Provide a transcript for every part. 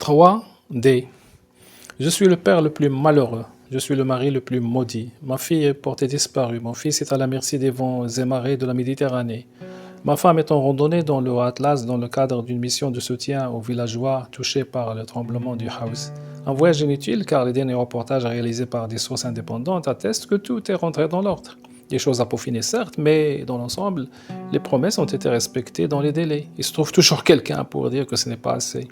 3D. Je suis le père le plus malheureux. Je suis le mari le plus maudit. Ma fille est portée disparue. Mon fils est à la merci des vents et marées de la Méditerranée. Ma femme est en randonnée dans le Haut-Atlas dans le cadre d'une mission de soutien aux villageois touchés par le tremblement du Haus. Un voyage inutile car les derniers reportages réalisés par des sources indépendantes attestent que tout est rentré dans l'ordre. Des choses à peaufiner certes, mais dans l'ensemble, les promesses ont été respectées dans les délais. Il se trouve toujours quelqu'un pour dire que ce n'est pas assez.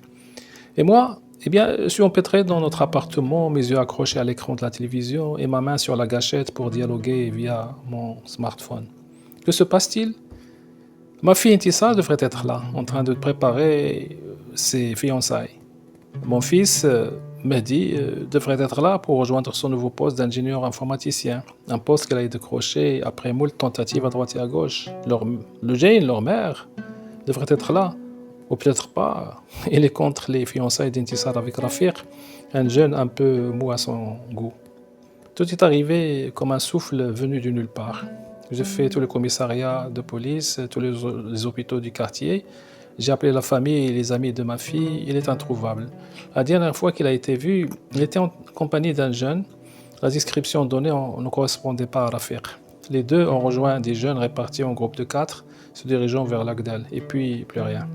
Et moi, je suis empêtré dans notre appartement, mes yeux accrochés à l'écran de la télévision et ma main sur la gâchette pour dialoguer via mon smartphone. Que se passe-t-il? Ma fille Intissa devrait être là, en train de préparer ses fiançailles. Mon fils, Mehdi, devrait être là pour rejoindre son nouveau poste d'ingénieur informaticien, un poste qu'elle a décroché après moult tentatives à droite et à gauche. Le Jane, leur mère, devrait être là, ou peut-être pas. Il est contre les fiançailles d'Intissar avec Rafiq, un jeune un peu mou à son goût. Tout est arrivé comme un souffle venu de nulle part. J'ai fait tous les commissariats de police, tous les hôpitaux du quartier. J'ai appelé la famille et les amis de ma fille. Il est introuvable. La dernière fois qu'il a été vu, il était en compagnie d'un jeune. La description donnée ne correspondait pas à Rafiq. Les deux ont rejoint des jeunes répartis en groupe de 4, se dirigeant vers l'Agdal. Et puis, plus rien.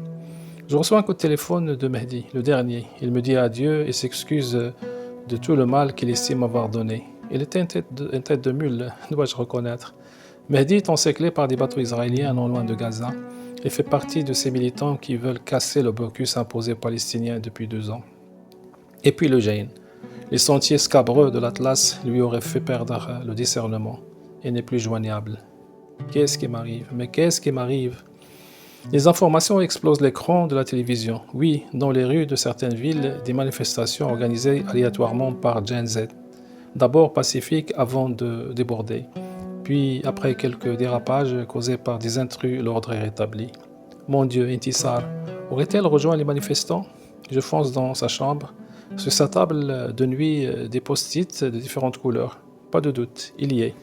Je reçois un coup de téléphone de Mehdi, le dernier. Il me dit adieu et s'excuse de tout le mal qu'il estime avoir donné. Il était une tête de mule, dois-je reconnaître. Mehdi est encerclé par des bateaux israéliens non loin de Gaza et fait partie de ces militants qui veulent casser le blocus imposé aux Palestiniens depuis 2 ans. Et puis le Jain. Les sentiers scabreux de l'Atlas lui auraient fait perdre le discernement et n'est plus joignable. Qu'est-ce qui m'arrive? Mais qu'est-ce qui m'arrive? Les informations explosent l'écran de la télévision. Oui, dans les rues de certaines villes, des manifestations organisées aléatoirement par Gen Z. D'abord pacifiques avant de déborder. Puis, après quelques dérapages causés par des intrus, l'ordre est rétabli. Mon Dieu, Intissar, aurait-elle rejoint les manifestants? Je fonce dans sa chambre. Sur sa table de nuit, des post-it de différentes couleurs. Pas de doute, il y est.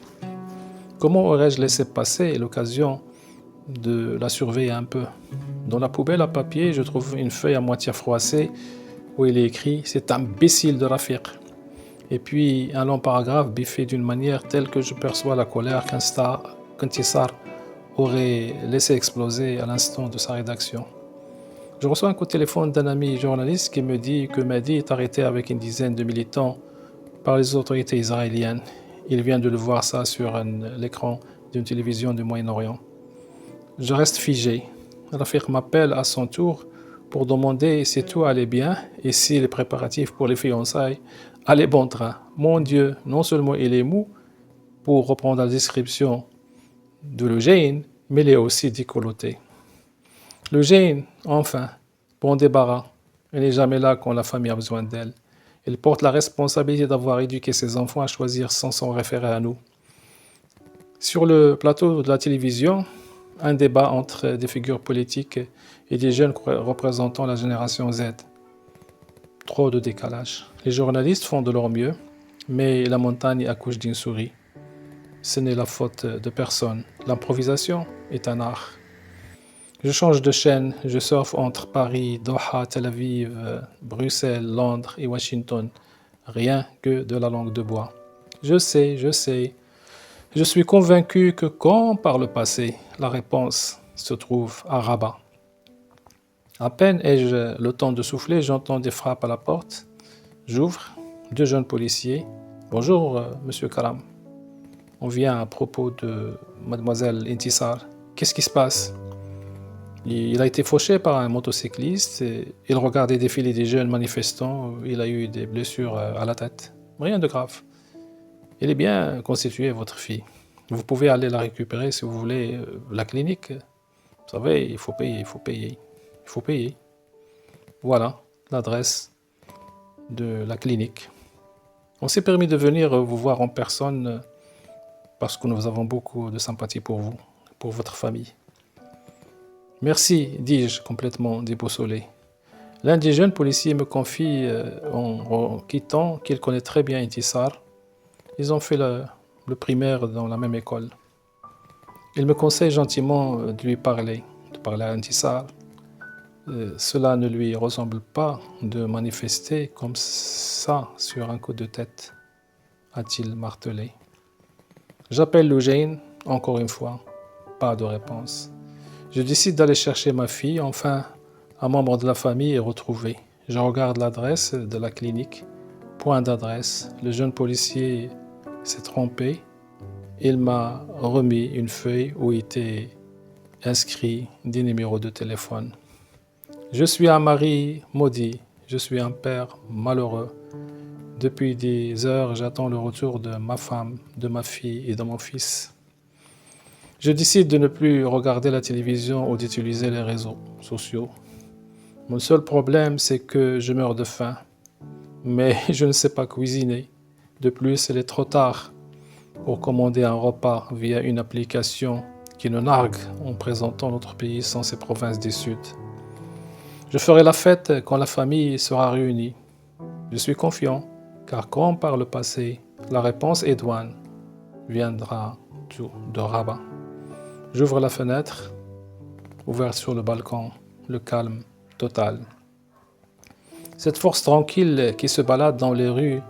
Comment aurais-je laissé passer l'occasion de la surveiller un peu? Dans la poubelle à papier, je trouve une feuille à moitié froissée où il est écrit « C'est imbécile de Rafiq ». Et puis un long paragraphe biffé d'une manière telle que je perçois la colère qu'Intissar aurait laissé exploser à l'instant de sa rédaction. Je reçois un coup de téléphone d'un ami journaliste qui me dit que Mehdi est arrêté avec une dizaine de militants par les autorités israéliennes. Il vient de le voir ça sur l'écran d'une télévision du Moyen-Orient. Je reste figé. Rafiq m'appelle à son tour pour demander si tout allait bien et si les préparatifs pour les fiançailles allaient bon train. Mon Dieu, non seulement il est mou, pour reprendre la description de l'Eugène, mais il est aussi décolleté. L'Eugène, enfin, bon débarras. Elle n'est jamais là quand la famille a besoin d'elle. Elle porte la responsabilité d'avoir éduqué ses enfants à choisir sans s'en référer à nous. Sur le plateau de la télévision, un débat entre des figures politiques et des jeunes représentant la génération Z. Trop de décalage. Les journalistes font de leur mieux, mais la montagne accouche d'une souris. Ce n'est la faute de personne. L'improvisation est un art. Je change de chaîne, je surfe entre Paris, Doha, Tel Aviv, Bruxelles, Londres et Washington. Rien que de la langue de bois. Je sais. Je suis convaincu que comme par le passé, la réponse se trouve à Rabat. À peine ai-je le temps de souffler, j'entends des frappes à la porte. J'ouvre, 2 jeunes policiers. Bonjour, monsieur Karam. On vient à propos de mademoiselle Intissar. Qu'est-ce qui se passe? Il a été fauché par un motocycliste. Il regardait défiler des jeunes manifestants. Il a eu des blessures à la tête. Rien de grave. Elle est bien constituée, votre fille. Vous pouvez aller la récupérer si vous voulez. La clinique, vous savez, il faut payer. Voilà l'adresse de la clinique. On s'est permis de venir vous voir en personne parce que nous avons beaucoup de sympathie pour vous, pour votre famille. Merci, dis-je, complètement déboussolé. L'un des jeunes policiers me confie en quittant qu'il connaît très bien Intissar. Ils ont fait le primaire dans la même école. Il me conseille gentiment de lui parler, de parler à Intissar. Cela ne lui ressemble pas de manifester comme ça sur un coup de tête, a-t-il martelé. J'appelle Loujain, encore une fois, pas de réponse. Je décide d'aller chercher ma fille, enfin, un membre de la famille est retrouvé. Je regarde l'adresse de la clinique, point d'adresse. Le jeune policier s'est trompé. Il m'a remis une feuille où était inscrit des numéros de téléphone. Je suis un mari maudit, je suis un père malheureux. Depuis des heures, j'attends le retour de ma femme, de ma fille et de mon fils. Je décide de ne plus regarder la télévision ou d'utiliser les réseaux sociaux. Mon seul problème, c'est que je meurs de faim, mais je ne sais pas cuisiner. De plus, il est trop tard pour commander un repas via une application qui nous nargue en présentant notre pays sans ses provinces du Sud. Je ferai la fête quand la famille sera réunie. Je suis confiant, car comme par le passé, la réponse Edouane viendra de Rabat. J'ouvre la fenêtre, ouverte sur le balcon, le calme total. Cette force tranquille qui se balade dans les rues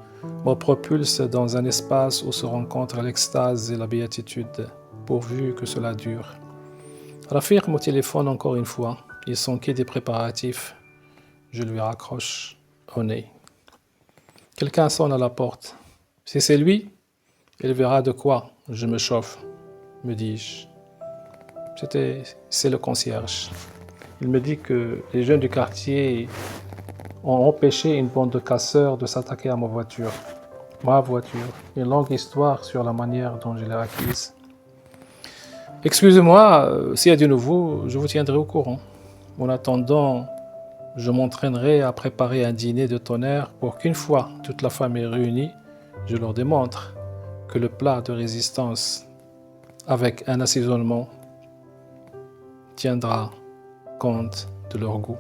me propulse dans un espace où se rencontrent l'extase et la béatitude, pourvu que cela dure. Rafiq me téléphone encore une fois. Il s'enquille des préparatifs. Je lui raccroche au nez. Quelqu'un sonne à la porte. Si c'est lui, il verra de quoi je me chauffe, me dis-je. C'est le concierge. Il me dit que les jeunes du quartier ont empêché une bande de casseurs de s'attaquer à ma voiture. Ma voiture. Une longue histoire sur la manière dont je l'ai acquise. Excusez-moi, s'il y a du nouveau, je vous tiendrai au courant. En attendant, je m'entraînerai à préparer un dîner de tonnerre pour qu'une fois toute la famille réunie, je leur démontre que le plat de résistance avec un assaisonnement tiendra compte de leur goût.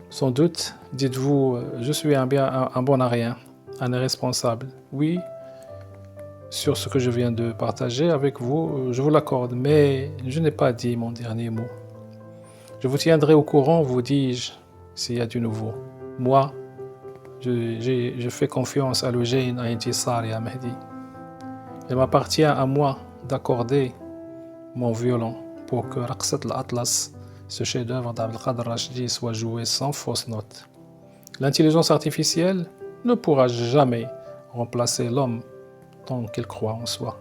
Sans doute, dites-vous, je suis un bon à rien, un irresponsable. Oui, sur ce que je viens de partager avec vous, je vous l'accorde, mais je n'ai pas dit mon dernier mot. Je vous tiendrai au courant, vous dis-je, s'il y a du nouveau. Moi, je fais confiance à Loujain, à Intisar et à Mehdi. Il m'appartient à moi d'accorder mon violon pour que Raqsat al-Atlas, ce chef-d'œuvre d'Abdelkader Rachdi, soit joué sans fausse note. L'intelligence artificielle ne pourra jamais remplacer l'homme tant qu'il croit en soi.